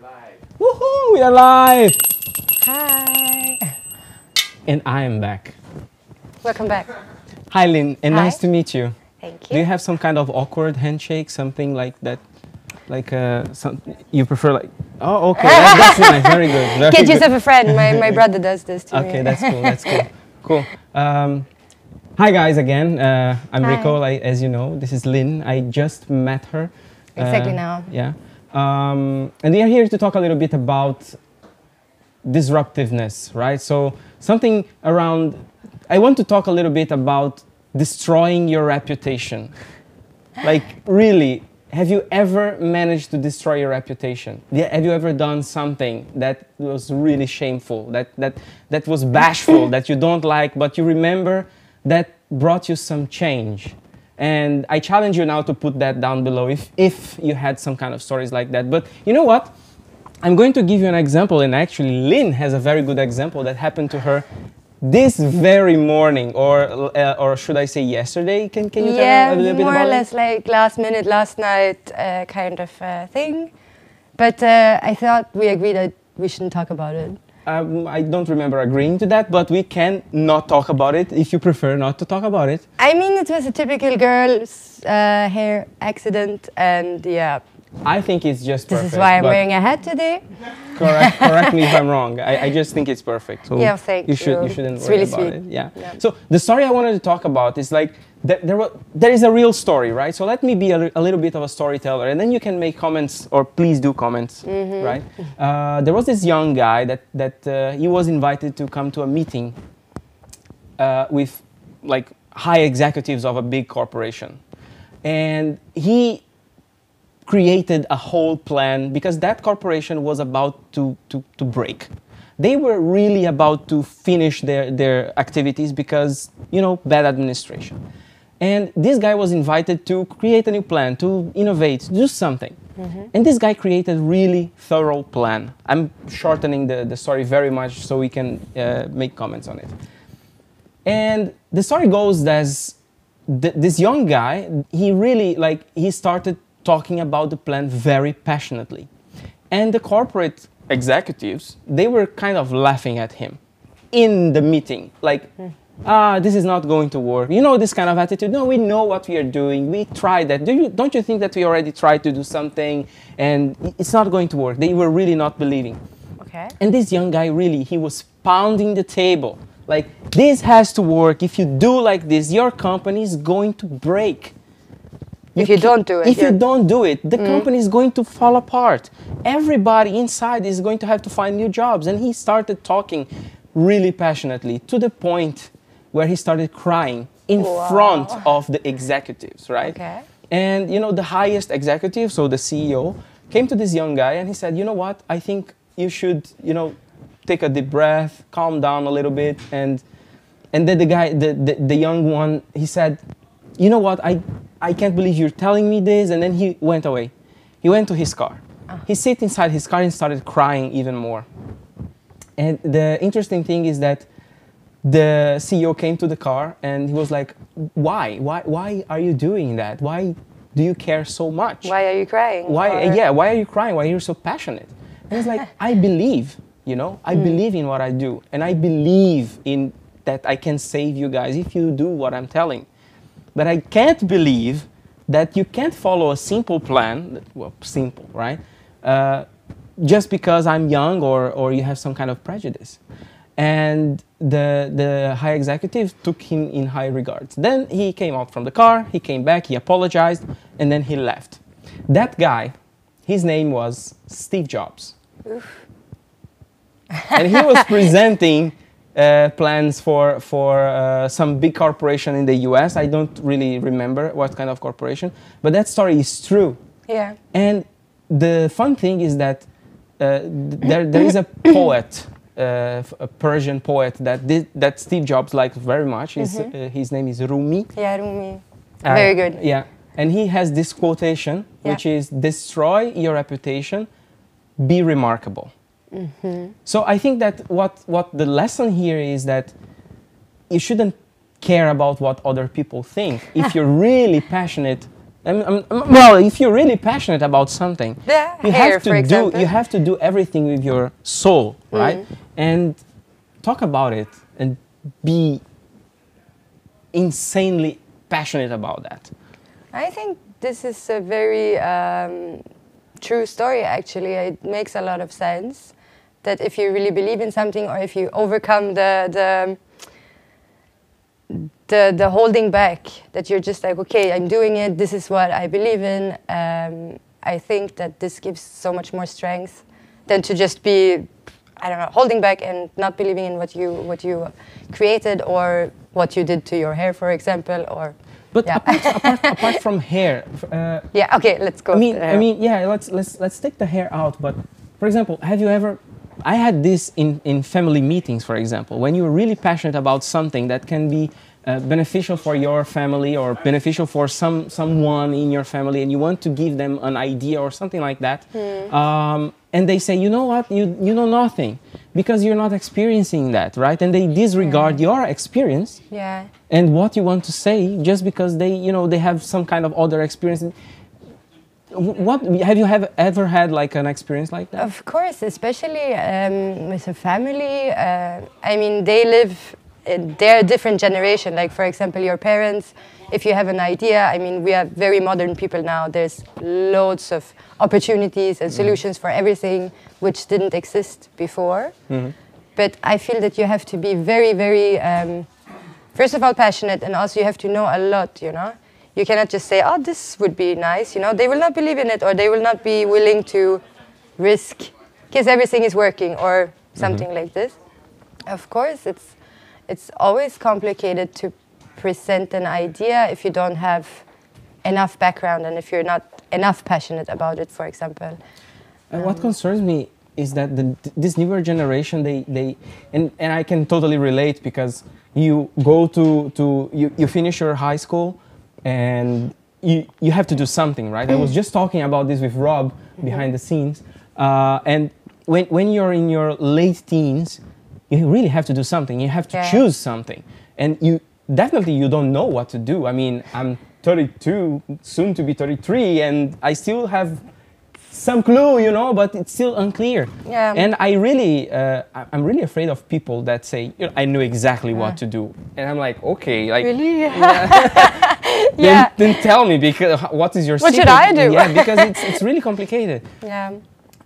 live. Woohoo! We are live! Hi. And I am back. Welcome back. Hi, Lynn, and Hi. nice to meet you. Thank Do you. you have some kind of awkward handshake, something like that? Like, you prefer like, oh, okay, that's nice, very good. Very Get good. yourself a friend. My brother does this to me. Okay, that's cool, that's cool. Cool. Hi guys again, I'm Hi. Rico, as you know. This is Lynn, I just met her. Exactly now. Yeah. And we are here to talk a little bit about disruptiveness, right? So something around, I want to talk a little bit about destroying your reputation. Like, really, have you ever managed to destroy your reputation? Have you ever done something that was really shameful, that was bashful, that you don't like, but you remember that brought you some change? And I challenge you now to put that down below if you had some kind of stories like that. But you know what? I'm going to give you an example, and actually Lynn has a very good example that happened to her this very morning, or should I say yesterday? Can you tell me a little bit about it? Yeah, more or less like last minute, last night kind of thing. But I thought we agreed that we shouldn't talk about it. I don't remember agreeing to that, but we can not talk about it if you prefer not to talk about it. I mean, it was a typical girl's hair accident, and yeah. I think it's just perfect. This is why I'm wearing a hat today. Correct me if I'm wrong. I just think it's perfect. So Yeah, thank you. You shouldn't It's worry really about sweet. it. Yeah. Yeah. So the story I wanted to talk about is like there is a real story, right? So let me be a little bit of a storyteller, and then you can make comments, or please do comments, right? There was this young guy that he was invited to come to a meeting with like high executives of a big corporation, and he created a whole plan because that corporation was about to break. They were really about to finish their activities because, you know, bad administration. And this guy was invited to create a new plan, to innovate, to do something. And this guy created a really thorough plan. I'm shortening the story very much so we can make comments on it. And the story goes as this young guy, he started talking about the plan very passionately. And the corporate executives, they were kind of laughing at him in the meeting. Like, this is not going to work. You know, this kind of attitude. No, we know what we are doing. We tried that. Don't you think that we already tried to do something and it's not going to work? They were really not believing. Okay. And this young guy really, he was pounding the table. Like, this has to work. If you do like this, your company is going to break. If you don't do it. If you don't do it, the company is going to fall apart. Everybody inside is going to have to find new jobs. And he started talking really passionately to the point where he started crying in front of the executives, right? Okay. And, you know, the highest executive, so the CEO, came to this young guy and he said, you know what, I think you should, you know, take a deep breath, calm down a little bit. And then the guy, the young one, he said, you know what, I can't believe you're telling me this. And then he went away. He went to his car. He sat inside his car and started crying even more. And the interesting thing is that the CEO came to the car and he was like, why are you doing that? Why do you care so much? Why are you crying? Why are you crying? Why are you so passionate? And he's like, I believe, you know, I believe in what I do. And I believe in that I can save you guys if you do what I'm telling. But I can't believe that you can't follow a simple plan, well, simple, right? Just because I'm young or you have some kind of prejudice. And the high executive took him in high regards. Then he came out from the car, he came back, he apologized, and then he left. That guy, his name was Steve Jobs. And he was presenting plans for some big corporation in the US. I don't really remember what kind of corporation, but that story is true. Yeah. And the fun thing is that there is a poet, a Persian poet that Steve Jobs liked very much. His name is Rumi. Yeah, Rumi. Very good. Yeah, and he has this quotation, which is, destroy your reputation, be remarkable. So I think that what the lesson here is that you shouldn't care about what other people think. If you're really passionate, Well, if you're really passionate about something, Yeah, you hair, have for to example. you have to do everything with your soul, right? And talk about it and be insanely passionate about that. I think this is a very true story, actually. It makes a lot of sense that if you really believe in something, or if you overcome the holding back, that you're just like, okay, I'm doing it, this is what I believe in, I think that this gives so much more strength than to just be, I don't know, holding back and not believing in what you created, or what you did to your hair, for example, or... But Yeah. apart from hair, Yeah. Okay. Let's go. I mean, yeah. Let's take the hair out. But for example, have you ever? I had this in family meetings, for example, when you're really passionate about something that can be beneficial for your family or beneficial for someone in your family, and you want to give them an idea or something like that, and they say, you know what, you know nothing because you're not experiencing that, right? And they disregard your experience. Yeah. And what you want to say just because they have some kind of other experience. What have you ever had like an experience like that? Of course, especially with a family. I mean, they live. They're a different generation. Like, for example, your parents. If you have an idea, I mean, we are very modern people now. There's loads of opportunities and solutions for everything which didn't exist before. But I feel that you have to be very, very. First of all, passionate, and also you have to know a lot, you know. You cannot just say, oh, this would be nice, you know. They will not believe in it, or they will not be willing to risk, because everything is working, or something like this. Of course, it's always complicated to present an idea if you don't have enough background, and if you're not enough passionate about it, for example. What concerns me is that this newer generation, and I can totally relate, because you go you finish your high school and you have to do something, right? I was just talking about this with Rob behind the scenes, and when you're in your late teens, you really have to do something. You have to choose something, and you don't know what to do. I mean, I'm 32, soon to be 33, and I still have some clue, you know, but it's still unclear. Yeah. And I'm really afraid of people that say, I know exactly what to do. And I'm like, okay, like... Really? Then tell me, because what is your What secret? should I do? Yeah, because it's really complicated. Yeah.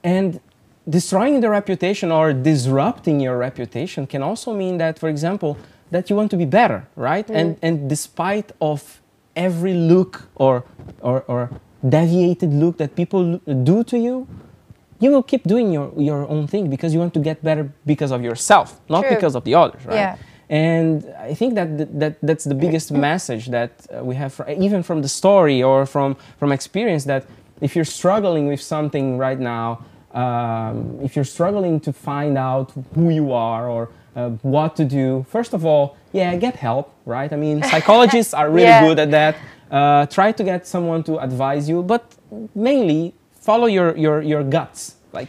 And destroying the reputation or disrupting your reputation can also mean that, for example, that you want to be better, right? And despite of every look or deviated look that people do to you, you will keep doing your own thing because you want to get better because of yourself, not True. because of the others, right? Yeah. And I think that's the biggest message that we have, even from the story or from experience, that if you're struggling with something right now, if you're struggling to find out who you are or what to do, first of all, get help, right? I mean, psychologists are really good at that. Try to get someone to advise you, but mainly follow your guts. Like,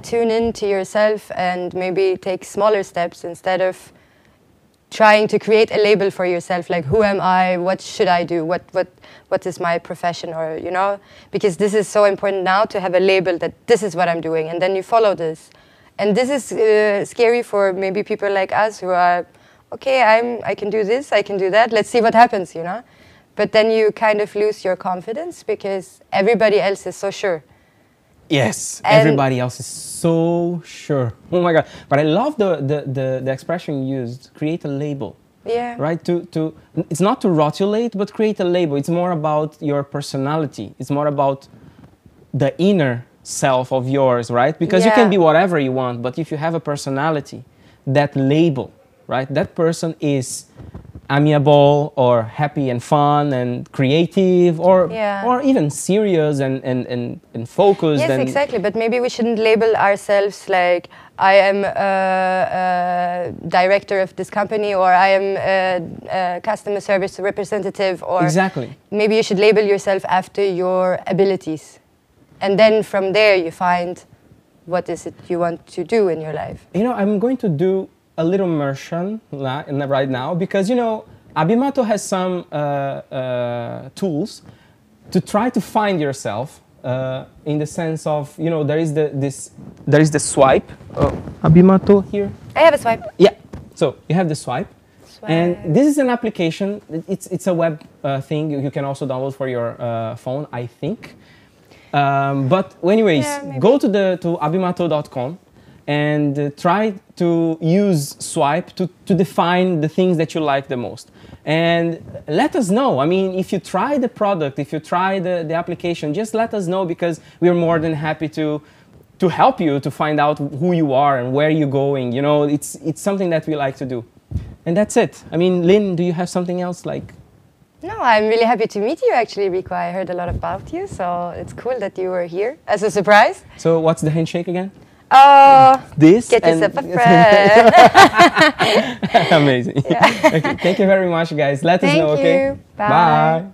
tune in to yourself and maybe take smaller steps instead of trying to create a label for yourself, like, who am I, what should I do, what is my profession, or, you know, because this is so important now to have a label that this is what I'm doing, and then you follow this. And this is scary for maybe people like us who are, okay, I can do this, I can do that, let's see what happens, you know. But then you kind of lose your confidence because everybody else is so sure. Yes, And everybody else is so sure. Oh my God! But I love the expression you used. Create a label. Yeah. Right. It's not to rotulate, but create a label. It's more about your personality. It's more about the inner self of yours, right? Because you can be whatever you want, but if you have a personality, that label, right? That person is amiable or happy and fun and creative or even serious and focused. Yes, exactly. But maybe we shouldn't label ourselves like, I am a director of this company, or I am a customer service representative, or exactly. Maybe you should label yourself after your abilities. And then from there you find what is it you want to do in your life. You know, I'm going to do a little immersion right now, because, you know, Abimato has some tools to try to find yourself in the sense of, you know, there is the swipe. Abimato here. I have a swipe. Yeah. So you have the swipe. And this is an application. It's a web thing. You can also download for your phone, I think. But anyways, go to abimato.com and try to use swipe to define the things that you like the most. And let us know. I mean, if you try the product, if you try the application, just let us know, because we're more than happy to help you to find out who you are and where you're going. You know, it's something that we like to do. And that's it. I mean, Lynn, do you have something else like? No, I'm really happy to meet you actually, Rico. I heard a lot about you, so it's cool that you were here as a surprise. So what's the handshake again? Oh, this. Get yourself a friend. Amazing. Yeah. Okay, thank you very much, guys. Let us know, okay? Thank you. Bye. Bye.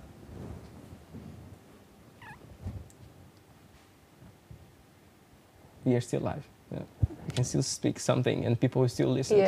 We are still live. Yeah. I can still speak something and people will still listen. Yeah.